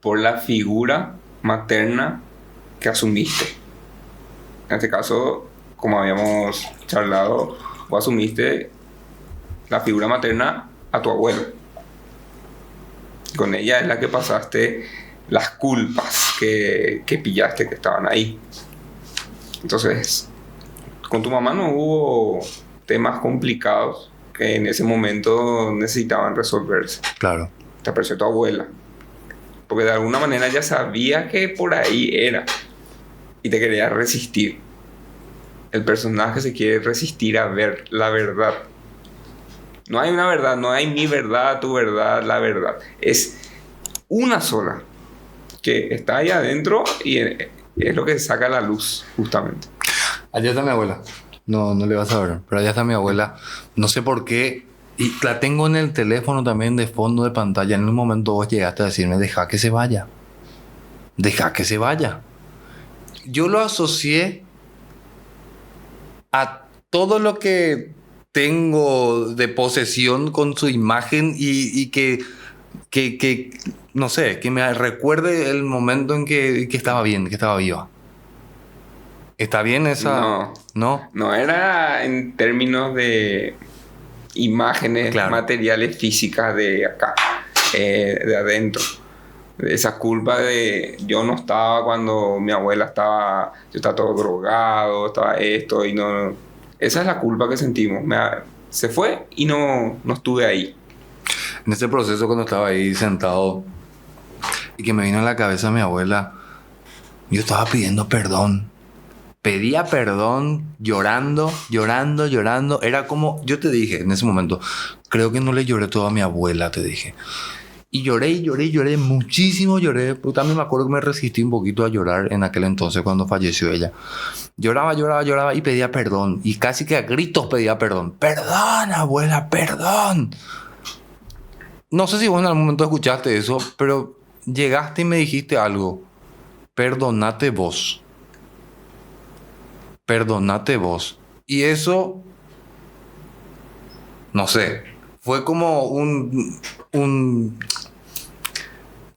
Por la figura materna que asumiste. En este caso, como habíamos charlado, vos asumiste la figura materna a tu abuelo. Con ella es la que pasaste las culpas que pillaste que estaban ahí. Entonces, con tu mamá no hubo temas complicados que en ese momento necesitaban resolverse. Claro. Te apareció tu abuela. Porque de alguna manera ya sabía que por ahí era. Y te quería resistir. El personaje se quiere resistir a ver la verdad. No hay una verdad, no hay mi verdad, tu verdad, la verdad. Es una sola que está ahí adentro y es lo que saca la luz, justamente. Allá está mi abuela. No le vas a ver, pero allá está mi abuela. No sé por qué. Y la tengo en el teléfono también de fondo de pantalla. En un momento vos llegaste a decirme, deja que se vaya. Deja que se vaya. Yo lo asocié a todo lo que tengo de posesión con su imagen y que no sé, que me recuerde el momento en que estaba bien, que estaba viva. ¿Está bien esa? No era en términos de imágenes, claro, materiales, físicas de acá, de adentro. Esa culpa de yo no estaba cuando mi abuela estaba, yo estaba todo drogado, estaba esto y no. Esa es la culpa que sentimos. Se fue y no estuve ahí. En ese proceso, cuando estaba ahí sentado y que me vino a la cabeza mi abuela, yo estaba pidiendo perdón. Pedía perdón, llorando. Era como, yo te dije en ese momento, creo que no le lloré todo a mi abuela, te dije. Y lloré, muchísimo lloré. Pero también me acuerdo que me resistí un poquito a llorar en aquel entonces cuando falleció ella. Lloraba y pedía perdón. Y casi que a gritos pedía perdón. Perdón, abuela, perdón. No sé si vos en algún momento escuchaste eso, pero llegaste y me dijiste algo. Perdonate vos. Y eso, no sé, fue como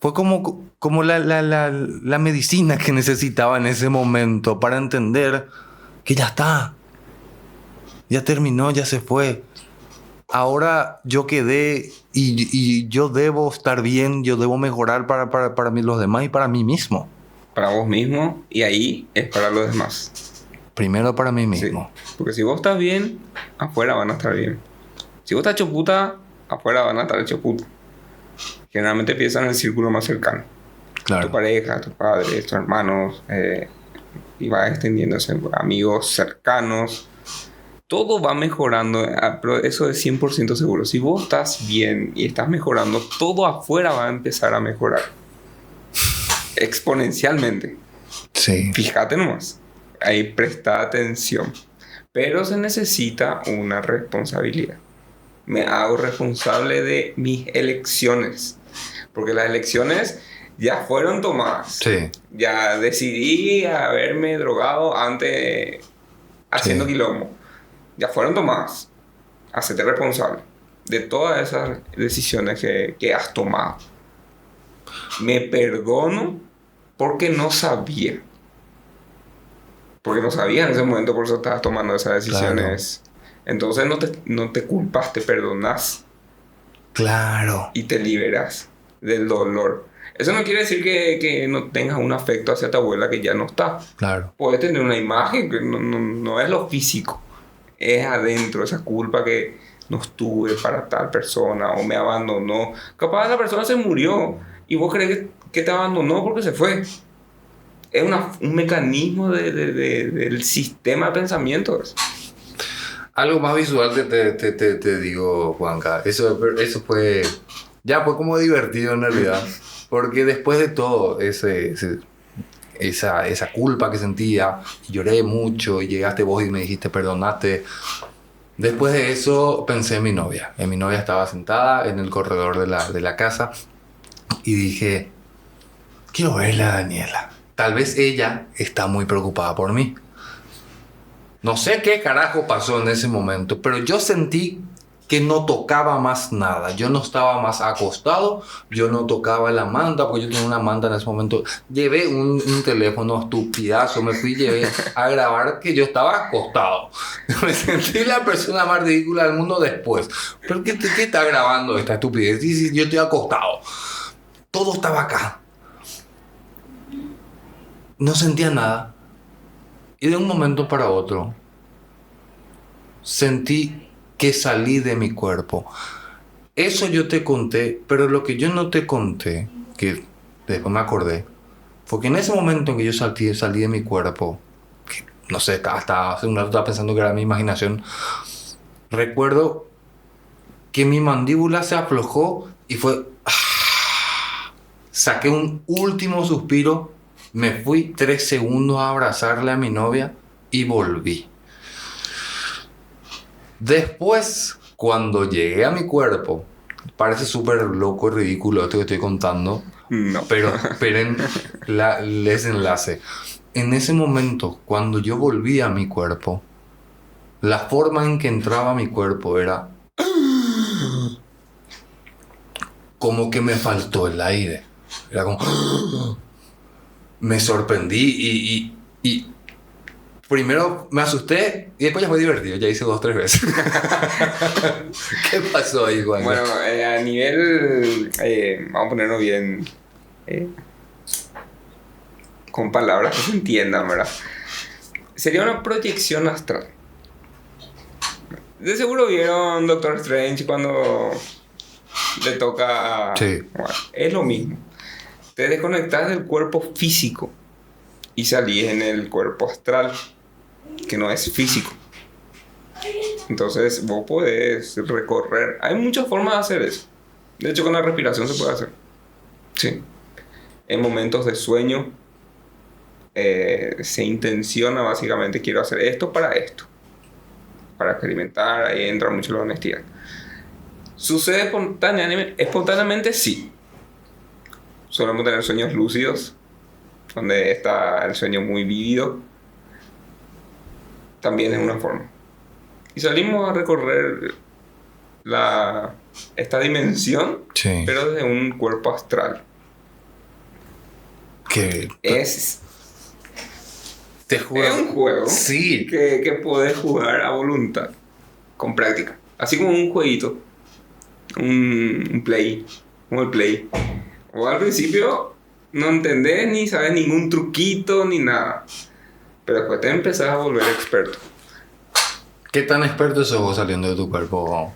fue como la medicina que necesitaba en ese momento para entender que ya está. Ya terminó, ya se fue. Ahora yo quedé y yo debo estar bien, yo debo mejorar para mí, los demás y para mí mismo. Para vos mismo y ahí es para los demás. Primero para mí mismo. Sí, porque si vos estás bien, afuera van a estar bien. Si vos estás hecho puta, afuera van a estar hecho puta. Generalmente empiezan en el círculo más cercano. Claro. Tu pareja, tus padres, tus hermanos, y va extendiéndose amigos cercanos. todo va mejorando, pero eso es 100% seguro. Si vos estás bien y estás mejorando, todo afuera va a empezar a mejorar. Exponencialmente. Sí. Fíjate nomás. Ahí presta atención. Pero se necesita una responsabilidad. Me hago responsable de mis elecciones. Porque las elecciones ya fueron tomadas. Sí. Ya decidí haberme drogado antes haciendo quilombo. Ya fueron tomadas. Hacete responsable de todas esas decisiones que has tomado. Me perdono porque no sabía. Porque no sabía en ese momento, por eso estabas tomando esas decisiones. Claro. Entonces no te culpas, te perdonas. Claro. Y te liberas del dolor. Eso no quiere decir que no tengas un afecto hacia tu abuela que ya no está. Claro. Puedes tener una imagen que no es lo físico. Es adentro, esa culpa que no estuve para tal persona o me abandonó. Capaz la persona se murió y vos crees que te abandonó porque se fue. Es un mecanismo del sistema de pensamientos. Algo más visual te digo, Juanca. Eso fue... Ya fue como divertido en realidad. Porque después de todo, esa culpa que sentía, lloré mucho, y llegaste vos y me dijiste perdonaste. Después de eso pensé en mi novia. Mi novia estaba sentada en el corredor de la casa y dije, quiero verla a Daniela. Tal vez ella está muy preocupada por mí. No sé qué carajo pasó en ese momento, pero yo sentí que no tocaba más nada. Yo no estaba más acostado, yo no tocaba la manta, porque yo tenía una manta en ese momento. Llevé un teléfono estupidazo, me fui y llevé a grabar que yo estaba acostado. Me sentí la persona más ridícula del mundo después. ¿Pero qué está grabando esta estupidez? Sí, yo estoy acostado. Todo estaba acá. No sentía nada. Y de un momento para otro, sentí que salí de mi cuerpo. Eso yo te conté, pero lo que yo no te conté, que después me acordé, fue que en ese momento en que yo salí de mi cuerpo, que no sé, hasta hace un rato estaba pensando que era mi imaginación, recuerdo que mi mandíbula se aflojó y fue... Saqué un último suspiro, me fui 3 segundos a abrazarle a mi novia y volví. Después, cuando llegué a mi cuerpo, parece súper loco y ridículo esto que estoy contando, no. pero esperen el desenlace. En ese momento, cuando yo volví a mi cuerpo, la forma en que entraba a mi cuerpo era como que me faltó el aire. Era como... Me sorprendí y primero me asusté y después ya fue divertido. Ya hice 2 o 3 veces. ¿Qué pasó ahí, Juan? Bueno, a nivel... vamos a ponerlo bien... con palabras que se entiendan, ¿verdad? Sería una proyección astral. De seguro vieron Doctor Strange cuando le toca... Sí. Bueno, es lo mismo. Te desconectas del cuerpo físico y salís en el cuerpo astral, que no es físico. Entonces vos podés recorrer. Hay muchas formas de hacer eso. De hecho, con la respiración se puede hacer. Sí. En momentos de sueño se intenciona básicamente, quiero hacer esto. Para experimentar, ahí entra mucho la honestidad. ¿Sucede espontáneamente? Sí. Solemos tener sueños lúcidos, donde está el sueño muy vívido. También es una forma. Y salimos a recorrer esta dimensión, sí, pero desde un cuerpo astral. Que te juro, es un juego, sí, que podés jugar a voluntad, con práctica. Así como un jueguito, un play, como el play. O al principio no entendés ni sabes ningún truquito ni nada. Pero después te empezás a volver experto. ¿Qué tan experto sos vos saliendo de tu cuerpo?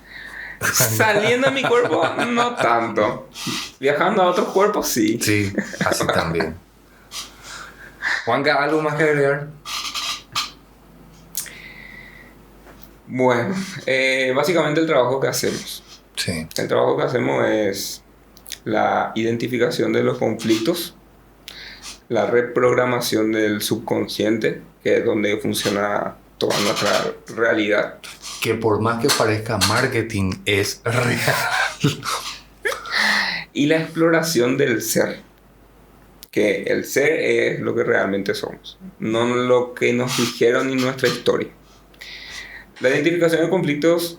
Saliendo de mi cuerpo, no tanto. Viajando a otros cuerpos, sí. Sí, así también. Juanca, ¿algo más que agregar? Bueno, básicamente el trabajo que hacemos. Sí. El trabajo que hacemos es la identificación de los conflictos, la reprogramación del subconsciente, que es donde funciona toda nuestra realidad. Que por más que parezca marketing, es real. Y la exploración del ser. Que el ser es lo que realmente somos, no lo que nos dijeron en nuestra historia. La identificación de conflictos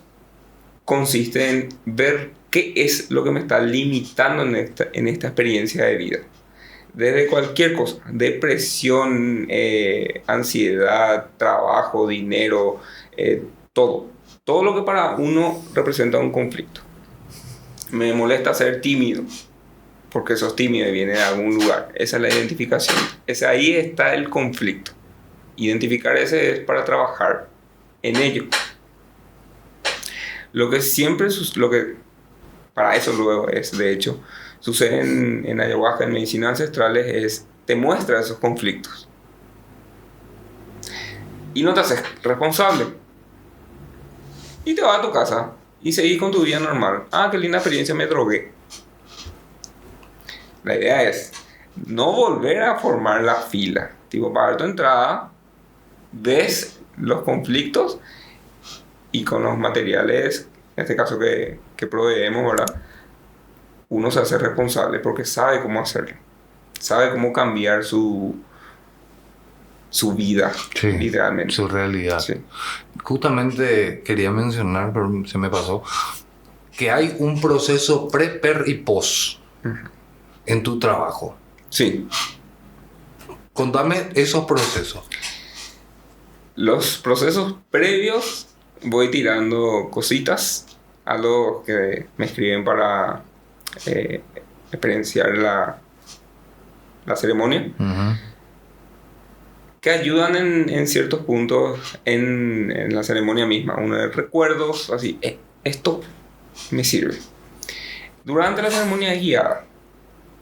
consiste en ver qué es lo que me está limitando en esta experiencia de vida. Desde cualquier cosa, depresión, ansiedad, trabajo, dinero, todo. Todo lo que para uno representa un conflicto. Me molesta ser tímido, porque sos tímido y viene de algún lugar. Esa es la identificación. Ahí está el conflicto. Identificar ese es para trabajar en ello. Lo que para eso luego es, de hecho, sucede en ayahuasca, en medicinas ancestrales, es te muestra esos conflictos. Y no te haces responsable. Y te vas a tu casa y seguís con tu vida normal. Ah, qué linda experiencia, me drogué. La idea es no volver a formar la fila. Tipo, pagar tu entrada, ves los conflictos y con los materiales, en este caso que proveemos, ¿verdad? Uno se hace responsable porque sabe cómo hacerlo. Sabe cómo cambiar su vida, Sí, literalmente. su realidad. Sí. Justamente quería mencionar, pero se me pasó, que hay un proceso pre, per y post en tu trabajo. Sí. Contame esos procesos. Los procesos previos voy tirando cositas a los que me escriben para experienciar la ceremonia, que ayudan en ciertos puntos en la ceremonia misma. Uno de recuerdos, así, esto me sirve. Durante la ceremonia es guiada.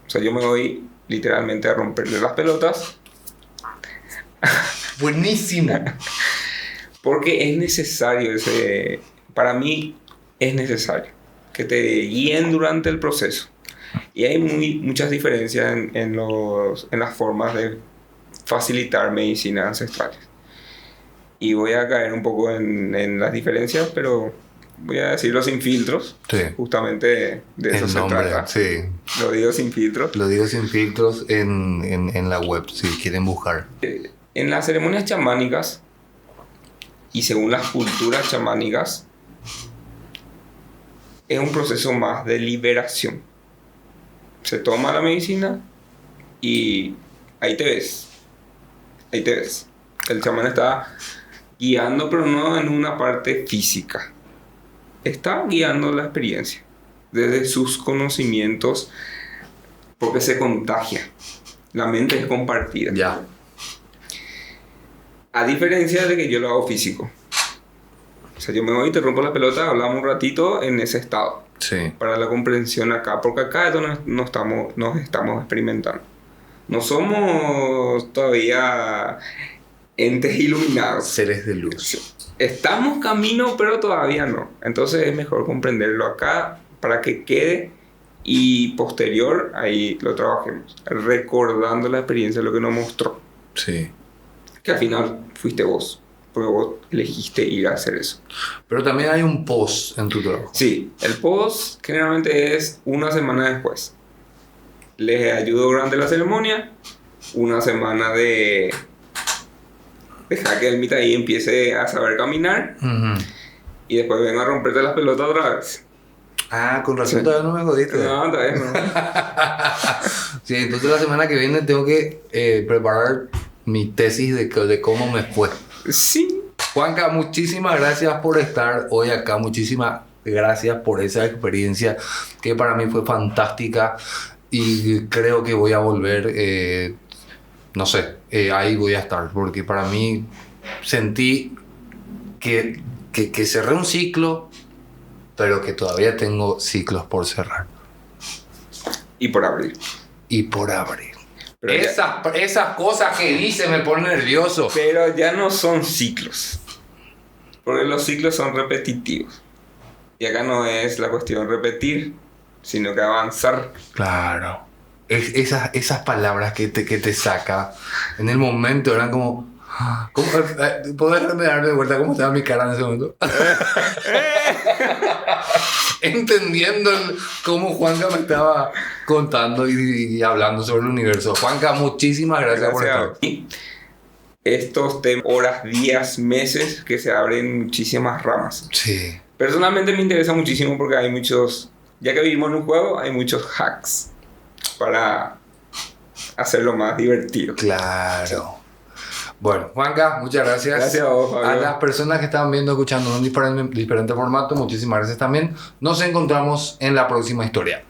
O sea, yo me voy literalmente a romperle las pelotas. Buenísimo. Porque es necesario para mí es necesario que te guíen durante el proceso. Y hay muchas diferencias en las formas de facilitar medicinas ancestrales. Y voy a caer un poco en las diferencias, pero voy a decirlo sin filtros. Sí. Justamente de eso El se nombre, trata. sí. Lo digo sin filtros. Lo digo sin filtros en la web, si quieren buscar. En las ceremonias chamánicas, y según las culturas chamánicas, es un proceso más de liberación. Se toma la medicina y ahí te ves. Ahí te ves. El chamán está guiando, pero no en una parte física. Está guiando la experiencia desde sus conocimientos, porque se contagia. La mente es compartida. Ya. A diferencia de que yo lo hago físico. O sea, yo me voy y te rompo la pelota, hablamos un ratito en ese estado. Sí. Para la comprensión acá, porque acá es donde nos estamos experimentando. No somos todavía entes iluminados. Seres de luz. Estamos camino, pero todavía no. Entonces es mejor comprenderlo acá para que quede y posterior ahí lo trabajemos. Recordando la experiencia de lo que nos mostró. Sí. Que al final fuiste vos. Porque vos elegiste ir a hacer eso. Pero también hay un post en tu trabajo. Sí, el post generalmente es una semana después. Les ayudo durante la ceremonia. Una semana de dejar que el mitad ahí empiece a saber caminar. Y después vengo a romperte las pelotas otra vez. Ah, con razón todavía no me jodiste. No, todavía no. Sí, entonces la semana que viene tengo que preparar mi tesis de cómo me fue. Sí. Juanca, muchísimas gracias por estar hoy acá. Muchísimas gracias por esa experiencia que para mí fue fantástica. Y creo que voy a volver, no sé, ahí voy a estar. Porque para mí sentí que cerré un ciclo, pero que todavía tengo ciclos por cerrar. Y por abrir. Y por abrir. Pero esas cosas que dice me ponen nervioso. Pero ya no son ciclos. Porque los ciclos son repetitivos. Y acá no es la cuestión repetir, sino que avanzar. Claro. Esas palabras que te saca en el momento eran como... ¿Puedes dar de vuelta cómo estaba mi cara en ese momento? Entendiendo cómo Juanca me estaba contando y hablando sobre el universo. Juanca, muchísimas gracias por estar aquí. Estos temas, horas, días, meses, que se abren muchísimas ramas. Sí. Personalmente me interesa muchísimo porque hay muchos, ya que vivimos en un juego, hay muchos hacks para hacerlo más divertido. Claro. Bueno, Juanca, muchas gracias. Gracias a vos, Fabio. A las personas que estaban viendo, escuchando en un diferente formato, muchísimas gracias también. Nos encontramos en la próxima historia.